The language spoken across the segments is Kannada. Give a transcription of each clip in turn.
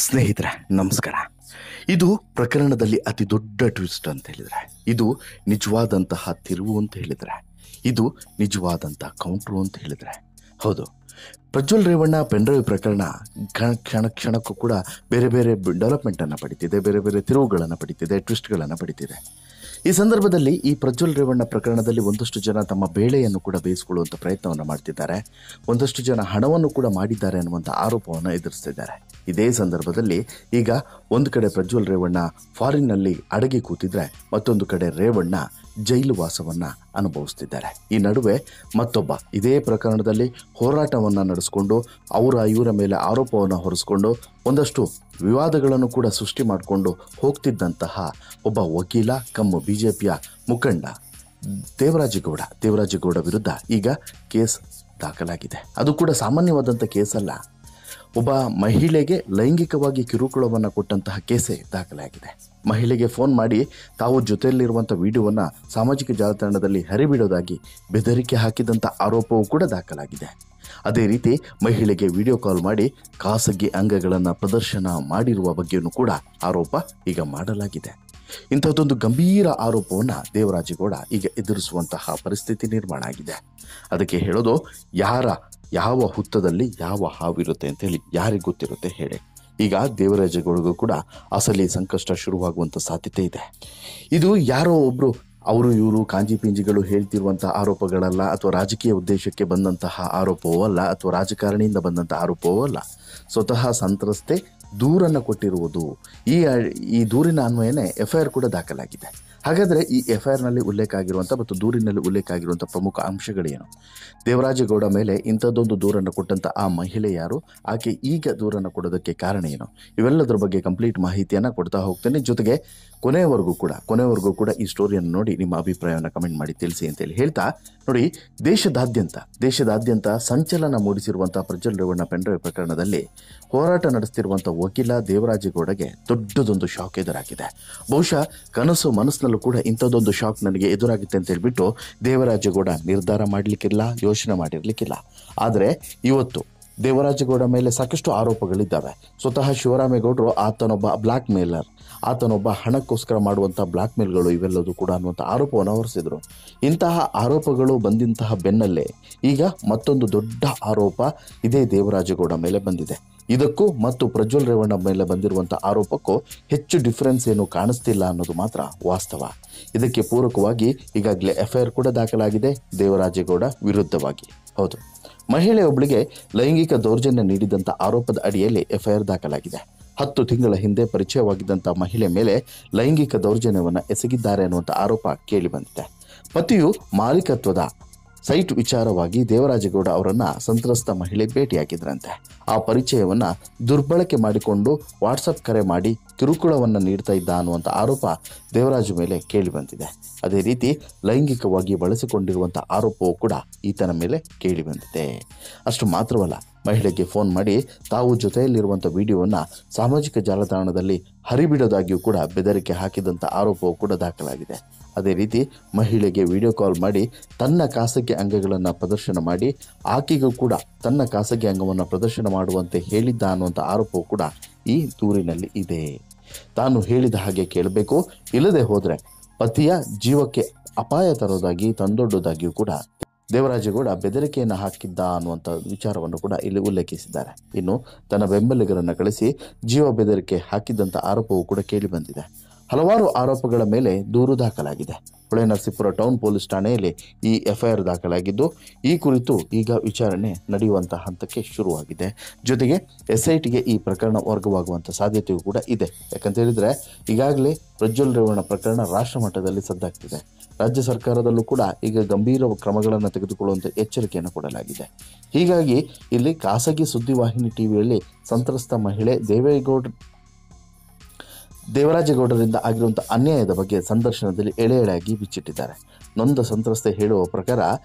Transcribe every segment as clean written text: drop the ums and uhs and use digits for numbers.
ಸ್ನೇಹಿತರೆ ನಮಸ್ಕಾರ. ಇದು ಪ್ರಕರಣದಲ್ಲಿ ಅತಿ ದೊಡ್ಡ ಟ್ವಿಸ್ಟ್ ಅಂತ ಹೇಳಿದ್ರೆ, ಇದು ನಿಜವಾದಂತಹ ತಿರುವು ಅಂತ ಹೇಳಿದ್ರೆ, ಇದು ನಿಜವಾದಂತಹ ಕೌಂಟ್ರು ಅಂತ ಹೇಳಿದ್ರೆ, ಹೌದು, ಪ್ರಜ್ವಲ್ ರೇವಣ್ಣ ಪೆನ್ಡ್ರೈವ್ ಪ್ರಕರಣ ಕ್ಷಣಕ್ಕೂ ಕೂಡ ಬೇರೆ ಬೇರೆ ಡೆವಲಪ್ಮೆಂಟನ್ನು ಪಡಿತಿದೆ, ಬೇರೆ ಬೇರೆ ತಿರುವುಗಳನ್ನು ಪಡಿತಿದೆ, ಟ್ವಿಸ್ಟ್ಗಳನ್ನು ಪಡಿತಿದೆ. ಈ ಸಂದರ್ಭದಲ್ಲಿ ಈ ಪ್ರಜ್ವಲ್ ರೇವಣ್ಣ ಪ್ರಕರಣದಲ್ಲಿ ಒಂದಷ್ಟು ಜನ ತಮ್ಮ ಬೇಳೆಯನ್ನು ಕೂಡ ಬೇಯಿಸಿಕೊಳ್ಳುವಂಥ ಪ್ರಯತ್ನವನ್ನು ಮಾಡ್ತಿದ್ದಾರೆ, ಒಂದಷ್ಟು ಜನ ಹಣವನ್ನು ಕೂಡ ಮಾಡಿದ್ದಾರೆ ಅನ್ನುವಂಥ ಆರೋಪವನ್ನು ಎದುರಿಸ್ತಿದ್ದಾರೆ. ಇದೇ ಸಂದರ್ಭದಲ್ಲಿ ಈಗ ಒಂದು ಕಡೆ ಪ್ರಜ್ವಲ್ ರೇವಣ್ಣ ಫಾರಿನ್ನಲ್ಲಿ ಅಡಗಿ ಕೂತಿದ್ರೆ, ಮತ್ತೊಂದು ಕಡೆ ರೇವಣ್ಣ ಜೈಲು ವಾಸವನ್ನು ಅನುಭವಿಸ್ತಿದ್ದಾರೆ. ಈ ನಡುವೆ ಮತ್ತೊಬ್ಬ ಇದೇ ಪ್ರಕರಣದಲ್ಲಿ ಹೋರಾಟವನ್ನು ನಡೆಸಿಕೊಂಡು ಇವರ ಮೇಲೆ ಆರೋಪವನ್ನು ಹೊರಿಸ್ಕೊಂಡು ಒಂದಷ್ಟು ವಿವಾದಗಳನ್ನು ಕೂಡ ಸೃಷ್ಟಿ ಮಾಡಿಕೊಂಡು ಹೋಗ್ತಿದ್ದಂತಹ ಒಬ್ಬ ವಕೀಲ ಕಮ್ಮು BJPಯ ಮುಖಂಡ ದೇವರಾಜೇಗೌಡ ವಿರುದ್ಧ ಈಗ ಕೇಸ್ ದಾಖಲಾಗಿದೆ. ಅದು ಕೂಡ ಸಾಮಾನ್ಯವಾದಂಥ ಕೇಸಲ್ಲ, ಒಬ್ಬ ಮಹಿಳೆಗೆ ಲೈಂಗಿಕವಾಗಿ ಕಿರುಕುಳವನ್ನು ಕೊಟ್ಟಂತಹ ಕೇಸೇ ದಾಖಲಾಗಿದೆ. ಮಹಿಳೆಗೆ ಫೋನ್ ಮಾಡಿ ತಾವು ಜೊತೆಯಲ್ಲಿರುವಂಥ ವಿಡಿಯೋವನ್ನು ಸಾಮಾಜಿಕ ಜಾಲತಾಣದಲ್ಲಿ ಹರಿಬಿಡೋದಾಗಿ ಬೆದರಿಕೆ ಹಾಕಿದಂಥ ಆರೋಪವೂ ಕೂಡ ದಾಖಲಾಗಿದೆ. ಅದೇ ರೀತಿ ಮಹಿಳೆಗೆ ವಿಡಿಯೋ ಕಾಲ್ ಮಾಡಿ ಖಾಸಗಿ ಅಂಗಗಳನ್ನು ಪ್ರದರ್ಶನ ಮಾಡಿರುವ ಬಗ್ಗೆಯೂ ಕೂಡ ಆರೋಪ ಈಗ ಮಾಡಲಾಗಿದೆ. ಇಂಥದ್ದೊಂದು ಗಂಭೀರ ಆರೋಪವನ್ನು ದೇವರಾಜೇಗೌಡ ಈಗ ಎದುರಿಸುವಂತಹ ಪರಿಸ್ಥಿತಿ ನಿರ್ಮಾಣ ಆಗಿದೆ. ಅದಕ್ಕೆ ಹೇಳೋದು, ಯಾವ ಹುತ್ತದಲ್ಲಿ ಯಾವ ಹಾವಿರುತ್ತೆ ಅಂತೇಳಿ ಯಾರಿಗೆ ಗೊತ್ತಿರುತ್ತೆ ಹೇಳಿ. ಈಗ ದೇವರಾಜೇಗೌಡಗೂ ಕೂಡ ಅಸಲಿ ಸಂಕಷ್ಟ ಶುರುವಾಗುವಂಥ ಸಾಧ್ಯತೆ ಇದೆ. ಇದು ಯಾರೋ ಒಬ್ಬರು ಅವರು ಇವರು ಕಾಂಜಿ ಪಿಂಜಿಗಳು ಹೇಳ್ತಿರುವಂಥ ಆರೋಪಗಳಲ್ಲ, ಅಥವಾ ರಾಜಕೀಯ ಉದ್ದೇಶಕ್ಕೆ ಬಂದಂತಹ ಆರೋಪವೂ ಅಲ್ಲ, ಅಥವಾ ರಾಜಕಾರಣಿಯಿಂದ ಬಂದಂಥ ಆರೋಪವೂ ಅಲ್ಲ. ಸ್ವತಃ ಸಂತ್ರಸ್ತೆ ದೂರನ್ನು ಕೊಟ್ಟಿರುವುದು. ಈ ದೂರಿನ ಅನ್ವಯನೇ FIR ಕೂಡ ದಾಖಲಾಗಿದೆ. ಹಾಗಾದರೆ ಈ FIRನಲ್ಲಿ ಉಲ್ಲೇಖ ಆಗಿರುವಂಥ ಮತ್ತು ದೂರಿನಲ್ಲಿ ಉಲ್ಲೇಖ ಆಗಿರುವಂಥ ಪ್ರಮುಖ ಅಂಶಗಳೇನು? ದೇವರಾಜೇಗೌಡ ಮೇಲೆ ಇಂಥದ್ದೊಂದು ದೂರನ್ನು ಕೊಟ್ಟಂಥ ಆ ಮಹಿಳೆ ಯಾರು? ಆಕೆ ಈಗ ದೂರನ್ನು ಕೊಡೋದಕ್ಕೆ ಕಾರಣ ಏನು? ಇವೆಲ್ಲದರ ಬಗ್ಗೆ ಕಂಪ್ಲೀಟ್ ಮಾಹಿತಿಯನ್ನು ಕೊಡ್ತಾ ಹೋಗ್ತೇನೆ. ಜೊತೆಗೆ ಕೊನೆಯವರೆಗೂ ಕೂಡ ಈ ಸ್ಟೋರಿಯನ್ನು ನೋಡಿ ನಿಮ್ಮ ಅಭಿಪ್ರಾಯವನ್ನು ಕಮೆಂಟ್ ಮಾಡಿ ತಿಳಿಸಿ ಅಂತೇಳಿ ಹೇಳ್ತಾ, ನೋಡಿ, ದೇಶದಾದ್ಯಂತ ಸಂಚಲನ ಮೂಡಿಸಿರುವಂಥ ಪ್ರಜ್ವಲ್ ರೇವಣ್ಣ ಪೆನ್ಡ್ರೈವ್ ಪ್ರಕರಣದಲ್ಲಿ ಹೋರಾಟ ನಡೆಸ್ತಿರುವಂಥ ವಕೀಲ ದೇವರಾಜೇಗೌಡಗೆ ದೊಡ್ಡದೊಂದು ಶಾಕ್ ಎದುರಾಗಿದೆ. ಬಹುಶಃ ಕನಸು ಮನಸ್ಸಿನಲ್ಲೂ ಕೂಡ ಇಂಥದ್ದೊಂದು ಶಾಕ್ ನನಗೆ ಎದುರಾಗುತ್ತೆ ಅಂತ ಹೇಳ್ಬಿಟ್ಟು ದೇವರಾಜೇಗೌಡ ನಿರ್ಧಾರ ಮಾಡಲಿಕ್ಕಿಲ್ಲ, ಯೋಚನೆ ಮಾಡಿರಲಿಕ್ಕಿಲ್ಲ. ಆದರೆ ಇವತ್ತು ದೇವರಾಜೇಗೌಡ ಮೇಲೆ ಸಾಕಷ್ಟು ಆರೋಪಗಳಿದ್ದಾವೆ. ಸ್ವತಃ ಶಿವರಾಮೇಗೌಡರು ಆತನೊಬ್ಬ ಬ್ಲ್ಯಾಕ್ ಮೇಲರ್, ಆತನೊಬ್ಬ ಹಣಕ್ಕೋಸ್ಕರ ಮಾಡುವಂಥ ಬ್ಲ್ಯಾಕ್ ಮೇಲ್ಗಳು ಇವೆಲ್ಲದೂ ಕೂಡ ಅನ್ನುವಂಥ ಆರೋಪವನ್ನು ಹೊರಿಸಿದರು. ಇಂತಹ ಆರೋಪಗಳು ಬಂದಂತಹ ಬೆನ್ನಲ್ಲೇ ಈಗ ಮತ್ತೊಂದು ದೊಡ್ಡ ಆರೋಪ ಇದೇ ದೇವರಾಜೇಗೌಡ ಮೇಲೆ ಬಂದಿದೆ. ಇದಕ್ಕೂ ಮತ್ತು ಪ್ರಜ್ವಲ್ ರೇವಣ್ಣ ಮೇಲೆ ಬಂದಿರುವಂಥ ಆರೋಪಕ್ಕೂ ಹೆಚ್ಚು ಡಿಫರೆನ್ಸ್ ಏನು ಕಾಣಿಸ್ತಿಲ್ಲ ಅನ್ನೋದು ಮಾತ್ರ ವಾಸ್ತವ. ಇದಕ್ಕೆ ಪೂರಕವಾಗಿ ಈಗಾಗಲೇ FIR ಕೂಡ ದಾಖಲಾಗಿದೆ ದೇವರಾಜೇಗೌಡ ವಿರುದ್ಧವಾಗಿ. ಹೌದು, ಮಹಿಳೆಯೊಬ್ಬಳಿಗೆ ಲೈಂಗಿಕ ದೌರ್ಜನ್ಯ ನೀಡಿದಂಥ ಆರೋಪದ ಅಡಿಯಲ್ಲಿ FIR ದಾಖಲಾಗಿದೆ. 10 ತಿಂಗಳ ಹಿಂದೆ ಪರಿಚಯವಾಗಿದ್ದಂಥ ಮಹಿಳೆ ಮೇಲೆ ಲೈಂಗಿಕ ದೌರ್ಜನ್ಯವನ್ನು ಎಸಗಿದ್ದಾರೆ ಅನ್ನುವಂಥ ಆರೋಪ ಕೇಳಿಬಂದಿದೆ. ಪತಿಯು ಮಾಲೀಕತ್ವದ ಸೈಟ್ ವಿಚಾರವಾಗಿ ದೇವರಾಜೇಗೌಡ ಅವರನ್ನು ಸಂತ್ರಸ್ತ ಮಹಿಳೆ ಭೇಟಿಯಾಗಿದ್ರಂತೆ. ಆ ಪರಿಚಯವನ್ನು ದುರ್ಬಳಕೆ ಮಾಡಿಕೊಂಡು ವಾಟ್ಸಪ್ ಕರೆ ಮಾಡಿ ಕಿರುಕುಳವನ್ನು ನೀಡ್ತಾ ಇದ್ದ ಅನ್ನುವಂಥ ಆರೋಪ ದೇವರಾಜು ಮೇಲೆ ಕೇಳಿಬಂದಿದೆ. ಅದೇ ರೀತಿ ಲೈಂಗಿಕವಾಗಿ ಬಳಸಿಕೊಂಡಿರುವಂಥ ಆರೋಪವೂ ಕೂಡ ಈತನ ಮೇಲೆ ಕೇಳಿಬಂದಿದೆ. ಅಷ್ಟು ಮಾತ್ರವಲ್ಲ, ಮಹಿಳೆಗೆ ಫೋನ್ ಮಾಡಿ ತಾವು ಜೊತೆಯಲ್ಲಿರುವಂಥ ವಿಡಿಯೋವನ್ನು ಸಾಮಾಜಿಕ ಜಾಲತಾಣದಲ್ಲಿ ಹರಿಬಿಡೋದಾಗಿಯೂ ಕೂಡ ಬೆದರಿಕೆ ಹಾಕಿದಂಥ ಆರೋಪವೂ ಕೂಡ ದಾಖಲಾಗಿದೆ. ಅದೇ ರೀತಿ ಮಹಿಳೆಗೆ ವಿಡಿಯೋ ಕಾಲ್ ಮಾಡಿ ತನ್ನ ಖಾಸಗಿ ಅಂಗಗಳನ್ನು ಪ್ರದರ್ಶನ ಮಾಡಿ ಆಕೆಗೂ ಕೂಡ ತನ್ನ ಖಾಸಗಿ ಅಂಗವನ್ನು ಪ್ರದರ್ಶನ ಮಾಡುವಂತೆ ಹೇಳಿದ್ದ ಅನ್ನುವಂಥ ಆರೋಪವೂ ಕೂಡ ಈ ದೂರಿನಲ್ಲಿ ಇದೆ. ತಾನು ಹೇಳಿದ ಹಾಗೆ ಕೇಳಬೇಕು, ಇಲ್ಲದೆ ಹೋದರೆ ಪತಿಯ ಜೀವಕ್ಕೆ ಅಪಾಯ ತರೋದಾಗಿ ತಂದೊಡ್ಡೋದಾಗಿಯೂ ಕೂಡ ದೇವರಾಜೇಗೌಡ ಬೆದರಿಕೆಯನ್ನು ಹಾಕಿದ್ದ ಅನ್ನುವಂಥ ವಿಚಾರವನ್ನು ಕೂಡ ಇಲ್ಲಿ ಉಲ್ಲೇಖಿಸಿದ್ದಾರೆ. ಇನ್ನು ತನ್ನ ಬೆಂಬಲಿಗರನ್ನು ಕಳಿಸಿ ಜೀವ ಬೆದರಿಕೆ ಹಾಕಿದ್ದಂಥ ಆರೋಪವೂ ಕೂಡ ಕೇಳಿಬಂದಿದೆ. ಹಲವಾರು ಆರೋಪಗಳ ಮೇಲೆ ದೂರು ದಾಖಲಾಗಿದೆ. ಹೊಳೆನರಸೀಪುರ ಟೌನ್ ಪೊಲೀಸ್ ಠಾಣೆಯಲ್ಲಿ ಈ FIR ದಾಖಲಾಗಿದ್ದು, ಈ ಕುರಿತು ಈಗ ವಿಚಾರಣೆ ನಡೆಯುವಂಥ ಹಂತಕ್ಕೆ ಶುರುವಾಗಿದೆ. ಜೊತೆಗೆ SITಗೆ ಈ ಪ್ರಕರಣ ವರ್ಗವಾಗುವಂಥ ಸಾಧ್ಯತೆಯೂ ಕೂಡ ಇದೆ. ಯಾಕಂತ ಹೇಳಿದರೆ ಈಗಾಗಲೇ ಪ್ರಜ್ವಲ್ ರೇವಣ್ಣ ಪ್ರಕರಣ ರಾಷ್ಟ್ರ ಮಟ್ಟದಲ್ಲಿ ಸದ್ದಾಗ್ತಿದೆ. ರಾಜ್ಯ ಸರ್ಕಾರದಲ್ಲೂ ಕೂಡ ಈಗ ಗಂಭೀರ ಕ್ರಮಗಳನ್ನು ತೆಗೆದುಕೊಳ್ಳುವಂಥ ಎಚ್ಚರಿಕೆಯನ್ನು ಕೊಡಲಾಗಿದೆ. ಹೀಗಾಗಿ ಇಲ್ಲಿ ಖಾಸಗಿ ಸುದ್ದಿವಾಹಿನಿ ಟಿವಿಯಲ್ಲಿ ಸಂತ್ರಸ್ತ ಮಹಿಳೆ ದೇವರಾಜೇಗೌಡರಿಂದ ಆಗಿರುವಂಥ ಅನ್ಯಾಯದ ಬಗ್ಗೆ ಸಂದರ್ಶನದಲ್ಲಿ ಎಳೆಯಾಗಿ ಬಿಚ್ಚಿಟ್ಟಿದ್ದಾರೆ. ನೊಂದ ಸಂತ್ರಸ್ತೆ ಹೇಳುವ ಪ್ರಕಾರ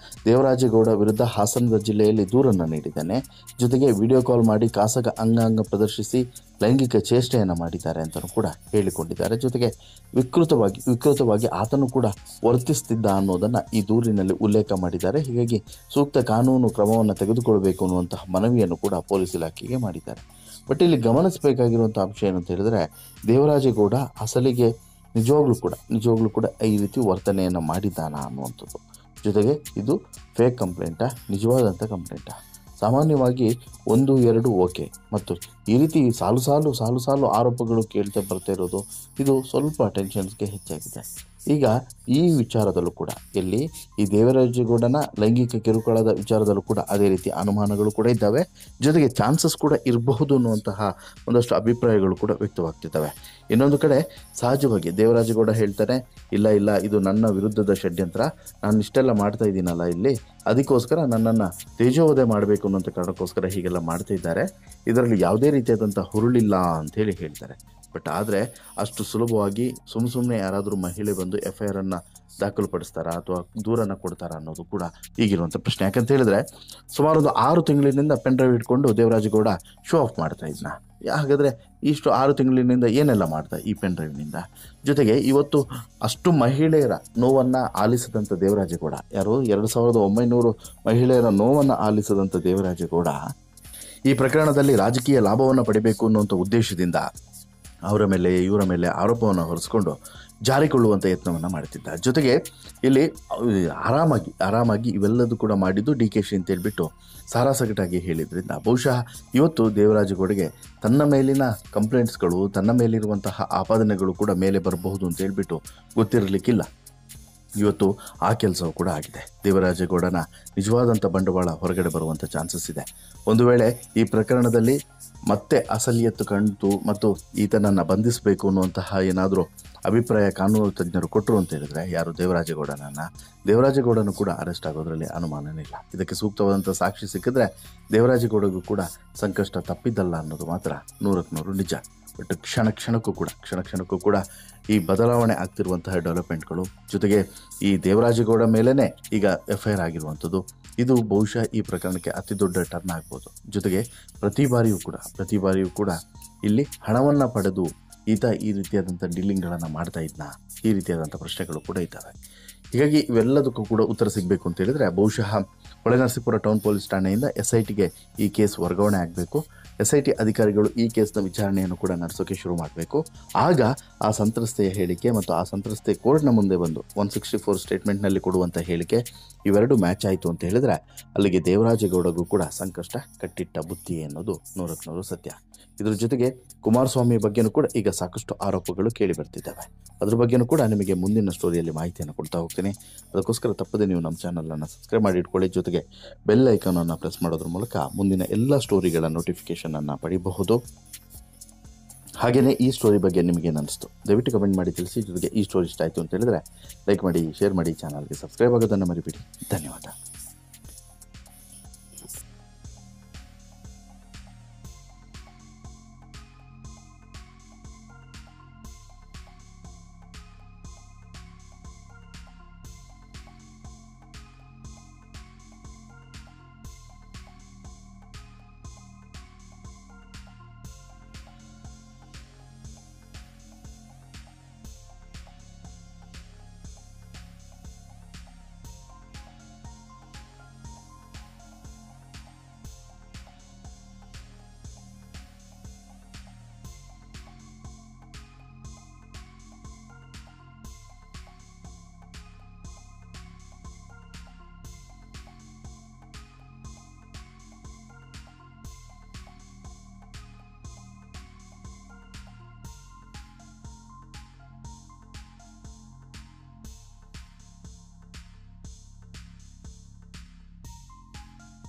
ದೇವರಾಜೇಗೌಡ ವಿರುದ್ಧ ಹಾಸನದ ಜಿಲ್ಲೆಯಲ್ಲಿ ದೂರನ್ನು ನೀಡಿದ್ದಾನೆ. ಜೊತೆಗೆ ವಿಡಿಯೋ ಕಾಲ್ ಮಾಡಿ ಖಾಸಗಿ ಅಂಗಾಂಗ ಪ್ರದರ್ಶಿಸಿ ಲೈಂಗಿಕ ಚೇಷ್ಟೆಯನ್ನು ಮಾಡಿದ್ದಾರೆ ಅಂತಲೂ ಕೂಡ ಹೇಳಿಕೊಂಡಿದ್ದಾರೆ. ಜೊತೆಗೆ ವಿಕೃತವಾಗಿ ಆತನು ಕೂಡ ವರ್ತಿಸ್ತಿದ್ದ ಅನ್ನೋದನ್ನು ಈ ದೂರಿನಲ್ಲಿ ಉಲ್ಲೇಖ ಮಾಡಿದ್ದಾರೆ. ಹೀಗಾಗಿ ಸೂಕ್ತ ಕಾನೂನು ಕ್ರಮವನ್ನು ತೆಗೆದುಕೊಳ್ಳಬೇಕು ಅನ್ನುವಂತಹ ಮನವಿಯನ್ನು ಕೂಡ ಪೊಲೀಸ್ ಇಲಾಖೆಗೆ ಮಾಡಿದ್ದಾರೆ. ಬಟ್ ಇಲ್ಲಿ ಗಮನಿಸಬೇಕಾಗಿರುವಂಥ ಅಂಶ ಏನಂತ ಹೇಳಿದ್ರೆ, ದೇವರಾಜೇಗೌಡ ಅಸಲಿಗೆ ನಿಜವಾಗ್ಲೂ ಕೂಡ ಈ ರೀತಿ ವರ್ತನೆಯನ್ನು ಮಾಡಿದ್ದಾನ ಅನ್ನುವಂಥದ್ದು. ಜೊತೆಗೆ ಇದು ಫೇಕ್ ಕಂಪ್ಲೇಂಟಾ, ನಿಜವಾದಂಥ ಕಂಪ್ಲೇಂಟಾ? ಸಾಮಾನ್ಯವಾಗಿ 1-2 ಓಕೆ, ಮತ್ತು ಈ ರೀತಿ ಸಾಲು ಆರೋಪಗಳು ಕೇಳ್ತಾ ಬರ್ತಾ ಇರೋದು ಇದು ಸ್ವಲ್ಪ ಟೆನ್ಷನ್ಸ್ಗೆ ಹೆಚ್ಚಾಗಿದೆ. ಈಗ ಈ ವಿಚಾರದಲ್ಲೂ ಕೂಡ ಈ ದೇವರಾಜೇಗೌಡನ ಲೈಂಗಿಕ ಕಿರುಕುಳದ ವಿಚಾರದಲ್ಲೂ ಕೂಡ ಅದೇ ರೀತಿ ಅನುಮಾನಗಳು ಕೂಡ ಇದ್ದಾವೆ. ಜೊತೆಗೆ ಚಾನ್ಸಸ್ ಕೂಡ ಇರಬಹುದು ಅನ್ನುವಂತಹ ಒಂದಷ್ಟು ಅಭಿಪ್ರಾಯಗಳು ಕೂಡ ವ್ಯಕ್ತವಾಗ್ತಿದ್ದಾವೆ. ಇನ್ನೊಂದು ಕಡೆ ಸಹಜವಾಗಿ ದೇವರಾಜೇಗೌಡ ಹೇಳ್ತಾನೆ, ಇಲ್ಲ ಇದು ನನ್ನ ವಿರುದ್ಧದ ಷಡ್ಯಂತ್ರ, ನಾನು ಇಷ್ಟೆಲ್ಲ ಮಾಡ್ತಾ ಇದ್ದೀನಲ್ಲ ಇಲ್ಲಿ, ಅದಕ್ಕೋಸ್ಕರ ನನ್ನನ್ನು ತೇಜೋವಧೆ ಮಾಡಬೇಕು ಅನ್ನೋಂಥ ಕಾರಣಕ್ಕೋಸ್ಕರ ಹೀಗೆಲ್ಲ ಮಾಡ್ತಾ ಇದ್ದಾರೆ, ಇದರಲ್ಲಿ ಯಾವುದೇ ರೀತಿಯಾದಂಥ ಹುರುಳಿಲ್ಲ ಅಂಥೇಳಿ ಹೇಳ್ತಾರೆ. ಬಟ್ ಆದರೆ ಅಷ್ಟು ಸುಲಭವಾಗಿ ಸುಮ್ಮನೆ ಯಾರಾದರೂ ಮಹಿಳೆ ಬಂದು FIR ದಾಖಲುಪಡಿಸ್ತಾರಾ ಅಥವಾ ದೂರನ್ನು ಕೊಡ್ತಾರಾ ಅನ್ನೋದು ಕೂಡ ಈಗಿರುವಂಥ ಪ್ರಶ್ನೆ. ಯಾಕಂತ ಹೇಳಿದ್ರೆ ಸುಮಾರು ಒಂದು 6 ತಿಂಗಳಿನಿಂದ ಪೆನ್ ಡ್ರೈವ್ ಇಟ್ಕೊಂಡು ದೇವರಾಜೇಗೌಡ ಶೋ ಆಫ್ ಮಾಡ್ತಾ ಇದ್ನ. ಹಾಗಾದರೆ ಇಷ್ಟು 6 ತಿಂಗಳಿನಿಂದ ಏನೆಲ್ಲ ಮಾಡ್ತಾ ಈ ಪೆನ್ ಡ್ರೈವ್ನಿಂದ? ಜೊತೆಗೆ ಇವತ್ತು ಅಷ್ಟು ಮಹಿಳೆಯರ ನೋವನ್ನು ಆಲಿಸಿದಂಥ ದೇವರಾಜೇಗೌಡ, 2900 ಮಹಿಳೆಯರ ನೋವನ್ನು ಆಲಿಸಿದಂಥ ದೇವರಾಜೇಗೌಡ ಈ ಪ್ರಕರಣದಲ್ಲಿ ರಾಜಕೀಯ ಲಾಭವನ್ನು ಪಡಿಬೇಕು ಅನ್ನುವಂಥ ಉದ್ದೇಶದಿಂದ ಅವರ ಮೇಲೆ ಇವರ ಮೇಲೆ ಆರೋಪವನ್ನು ಹೊರಿಸ್ಕೊಂಡು ಜಾರಿಕೊಳ್ಳುವಂಥ ಯತ್ನವನ್ನು ಮಾಡುತ್ತಿದ್ದ. ಜೊತೆಗೆ ಇಲ್ಲಿ ಆರಾಮಾಗಿ ಇವೆಲ್ಲದೂ ಕೂಡ ಮಾಡಿದ್ದು DKಶಿ ಅಂತ ಹೇಳ್ಬಿಟ್ಟು ಸಾರಾಸಗಟಾಗಿ ಹೇಳಿದ್ರಿಂದ ಬಹುಶಃ ಇವತ್ತು ದೇವರಾಜೇಗೌಡಗೆ ತನ್ನ ಮೇಲಿನ ಕಂಪ್ಲೇಂಟ್ಸ್ಗಳು, ತನ್ನ ಮೇಲಿರುವಂತಹ ಆಪಾದನೆಗಳು ಕೂಡ ಮೇಲೆ ಬರಬಹುದು ಅಂತ ಹೇಳ್ಬಿಟ್ಟು ಗೊತ್ತಿರಲಿಕ್ಕಿಲ್ಲ. ಇವತ್ತು ಆ ಕೆಲಸವೂ ಕೂಡ ಆಗಿದೆ. ದೇವರಾಜೇಗೌಡನ ನಿಜವಾದಂಥ ಬಂಡವಾಳ ಹೊರಗಡೆ ಬರುವಂಥ ಚಾನ್ಸಸ್ ಇದೆ. ಒಂದು ವೇಳೆ ಈ ಪ್ರಕರಣದಲ್ಲಿ ಮತ್ತೆ ಅಸಲಿಯತ್ತು ಕಂಡು ಮತ್ತು ಈತನನ್ನು ಬಂಧಿಸಬೇಕು ಅನ್ನುವಂತಹ ಏನಾದರೂ ಅಭಿಪ್ರಾಯ ಕಾನೂನು ತಜ್ಞರು ಕೊಟ್ಟರು ಅಂತ ಹೇಳಿದ್ರೆ, ಯಾರು ದೇವರಾಜೇಗೌಡನು ಕೂಡ ಅರೆಸ್ಟ್ ಆಗೋದ್ರಲ್ಲಿ ಅನುಮಾನನೇ ಇಲ್ಲ. ಇದಕ್ಕೆ ಸೂಕ್ತವಾದಂಥ ಸಾಕ್ಷಿ ಸಿಕ್ಕಿದ್ರೆ ದೇವರಾಜೇಗೌಡಗೂ ಕೂಡ ಸಂಕಷ್ಟ ತಪ್ಪಿದ್ದಲ್ಲ ಅನ್ನೋದು ಮಾತ್ರ 100% ನಿಜ. ಬಟ್ ಕ್ಷಣಕ್ಕೂ ಕೂಡ ಈ ಬದಲಾವಣೆ ಆಗ್ತಿರುವಂತಹ ಡೆವಲಪ್ಮೆಂಟ್ಗಳು, ಜೊತೆಗೆ ಈ ದೇವರಾಜೇಗೌಡ ಮೇಲೇ ಈಗ FIR ಆಗಿರುವಂಥದ್ದು, ಇದು ಬಹುಶಃ ಈ ಪ್ರಕರಣಕ್ಕೆ ಅತಿ ದೊಡ್ಡ ಟರ್ನ್ ಆಗ್ಬೋದು. ಜೊತೆಗೆ ಪ್ರತಿ ಬಾರಿಯೂ ಕೂಡ ಇಲ್ಲಿ ಹಣವನ್ನು ಪಡೆದು ಈತ ಈ ರೀತಿಯಾದಂಥ ಡೀಲಿಂಗ್ಗಳನ್ನು ಮಾಡ್ತಾ ಇದ್ನ, ಈ ರೀತಿಯಾದಂಥ ಪ್ರಶ್ನೆಗಳು ಕೂಡ ಇದ್ದಾವೆ. ಹೀಗಾಗಿ ಇವೆಲ್ಲದಕ್ಕೂ ಕೂಡ ಉತ್ತರ ಸಿಗಬೇಕು ಅಂತ ಹೇಳಿದರೆ ಬಹುಶಃ ಹೊಳೆನರಸೀಪುರ ಟೌನ್ ಪೊಲೀಸ್ ಠಾಣೆಯಿಂದ SITಗೆ ಈ ಕೇಸ್ ವರ್ಗಾವಣೆ ಆಗಬೇಕು. SIT ಅಧಿಕಾರಿಗಳು ಈ ಕೇಸ್ನ ವಿಚಾರಣೆಯನ್ನು ಕೂಡ ನಡೆಸೋಕೆ ಶುರು ಮಾಡಬೇಕು. ಆಗ ಆ ಸಂತ್ರಸ್ತೆಯ ಹೇಳಿಕೆ ಮತ್ತು ಆ ಸಂತ್ರಸ್ತೆ ಕೋರ್ಟ್ನ ಮುಂದೆ ಬಂದು 164 ಸ್ಟೇಟ್ಮೆಂಟ್ನಲ್ಲಿ ಕೊಡುವಂಥ ಹೇಳಿಕೆ ಇವೆರಡು ಮ್ಯಾಚ್ ಆಯಿತು ಅಂತ ಹೇಳಿದ್ರೆ ಅಲ್ಲಿಗೆ ದೇವರಾಜೇಗೌಡಗೂ ಕೂಡ ಸಂಕಷ್ಟ ಕಟ್ಟಿಟ್ಟ ಬುತ್ತಿ ಅನ್ನೋದು 100% ಸತ್ಯ. ಇದರ ಜೊತೆಗೆ ಕುಮಾರಸ್ವಾಮಿ ಬಗ್ಗೆನೂ ಕೂಡ ಈಗ ಸಾಕಷ್ಟು ಆರೋಪಗಳು ಕೇಳಿ ಬರ್ತಿದ್ದಾವೆ. ಅದ್ರ ಬಗ್ಗೆನೂ ಕೂಡ ನಿಮಗೆ ಮುಂದಿನ ಸ್ಟೋರಿಯಲ್ಲಿ ಮಾಹಿತಿಯನ್ನು ಕೊಡ್ತಾ ಹೋಗ್ತೀನಿ. ಅದಕ್ಕೋಸ್ಕರ ತಪ್ಪದೆ ನೀವು ನಮ್ಮ ಚಾನಲನ್ನು ಸಬ್ಸ್ಕ್ರೈಬ್ ಮಾಡಿ ಇಟ್ಕೊಳ್ಳಿ. ಜೊತೆಗೆ ಬೆಲ್ ಐಕಾನನ್ನು ಪ್ರೆಸ್ ಮಾಡೋದ್ರ ಮೂಲಕ ಮುಂದಿನ ಎಲ್ಲ ಸ್ಟೋರಿಗಳ ನೋಟಿಫಿಕೇಷನನ್ನು ಪಡಿಬಹುದು. ಹಾಗೆಯೇ ಈ ಸ್ಟೋರಿ ಬಗ್ಗೆ ನಿಮಗೇನು ಅನಿಸ್ತು ದಯವಿಟ್ಟು ಕಮೆಂಟ್ ಮಾಡಿ ತಿಳಿಸಿ. ಜೊತೆಗೆ ಈ ಸ್ಟೋರಿ ಇಷ್ಟ ಆಯಿತು ಅಂತ ಹೇಳಿದ್ರೆ ಲೈಕ್ ಮಾಡಿ, ಶೇರ್ ಮಾಡಿ, ಚಾನಲ್ಗೆ ಸಬ್ಸ್ಕ್ರೈಬ್ ಆಗೋದನ್ನು ಮರಿಬೇಡಿ. ಧನ್ಯವಾದ.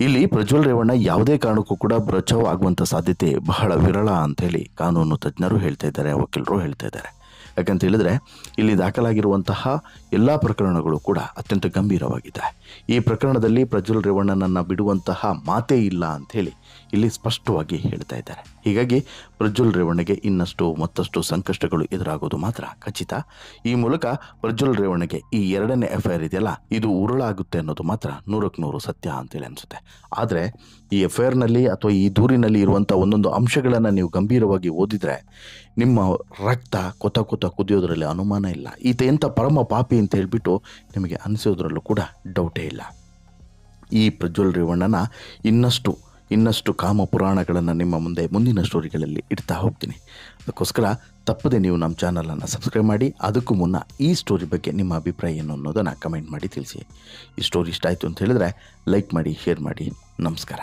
ಇಲ್ಲಿ ಪ್ರಜ್ವಲ್ ರೇವಣ್ಣ ಯಾವುದೇ ಕಾರಣಕ್ಕೂ ಕೂಡ ಬಚಾವ್ ಆಗುವಂಥ ಸಾಧ್ಯತೆ ಬಹಳ ವಿರಳ ಅಂತೇಳಿ ಕಾನೂನು ತಜ್ಞರು ಹೇಳ್ತಾ ಇದ್ದಾರೆ, ವಕೀಲರು ಹೇಳ್ತಾ ಇದ್ದಾರೆ. ಯಾಕಂತ ಹೇಳಿದ್ರೆ ಇಲ್ಲಿ ದಾಖಲಾಗಿರುವಂತಹ ಎಲ್ಲ ಪ್ರಕರಣಗಳು ಕೂಡ ಅತ್ಯಂತ ಗಂಭೀರವಾಗಿದೆ. ಈ ಪ್ರಕರಣದಲ್ಲಿ ಪ್ರಜ್ವಲ್ ರೇವಣ್ಣನನ್ನು ಬಿಡುವಂತಹ ಮಾತೇ ಇಲ್ಲ ಅಂಥೇಳಿ ಇಲ್ಲಿ ಸ್ಪಷ್ಟವಾಗಿ ಹೇಳ್ತಾ ಇದ್ದಾರೆ. ಹೀಗಾಗಿ ಪ್ರಜ್ವಲ್ ರೇವಣ್ಣಗೆ ಮತ್ತಷ್ಟು ಸಂಕಷ್ಟಗಳು ಎದುರಾಗೋದು ಮಾತ್ರ ಖಚಿತ. ಈ ಮೂಲಕ ಪ್ರಜ್ವಲ್ ರೇವಣ್ಣಗೆ ಈ 2ನೇ FIR ಇದೆಯಲ್ಲ, ಇದು ಉರುಳಾಗುತ್ತೆ ಅನ್ನೋದು ಮಾತ್ರ 100% ಸತ್ಯ ಅಂತೇಳಿ ಅನಿಸುತ್ತೆ. ಆದರೆ ಈ FIRನಲ್ಲಿ ಅಥವಾ ಈ ದೂರಿನಲ್ಲಿ ಇರುವಂಥ ಒಂದೊಂದು ಅಂಶಗಳನ್ನು ನೀವು ಗಂಭೀರವಾಗಿ ಓದಿದರೆ ನಿಮ್ಮ ರಕ್ತ ಕೊತ ಕುದಿಯೋದ್ರಲ್ಲಿ ಅನುಮಾನ ಇಲ್ಲ. ಈತ ಎಂಥ ಪರಮ ಪಾಪಿ ಅಂತ ಹೇಳ್ಬಿಟ್ಟು ನಿಮಗೆ ಅನಿಸೋದ್ರಲ್ಲೂ ಕೂಡ ಡೌಟೇ ಇಲ್ಲ. ಈ ಪ್ರಜ್ವಲ್ ರೇವಣ್ಣನ ಇನ್ನಷ್ಟು ಕಾಮ ಪುರಾಣಗಳನ್ನು ನಿಮ್ಮ ಮುಂದೆ ಮುಂದಿನ ಸ್ಟೋರಿಗಳಲ್ಲಿ ಇಡ್ತಾ ಹೋಗ್ತೀನಿ. ಅದಕ್ಕೋಸ್ಕರ ತಪ್ಪದೆ ನೀವು ನಮ್ಮ ಚಾನಲನ್ನು ಸಬ್ಸ್ಕ್ರೈಬ್ ಮಾಡಿ. ಅದಕ್ಕೂ ಮುನ್ನ ಈ ಸ್ಟೋರಿ ಬಗ್ಗೆ ನಿಮ್ಮ ಅಭಿಪ್ರಾಯ ಏನು ಅನ್ನೋದನ್ನು ಕಮೆಂಟ್ ಮಾಡಿ ತಿಳಿಸಿ. ಈ ಸ್ಟೋರಿ ಇಷ್ಟ ಆಯಿತು ಅಂತ ಹೇಳಿದ್ರೆ ಲೈಕ್ ಮಾಡಿ, ಶೇರ್ ಮಾಡಿ. ನಮಸ್ಕಾರ.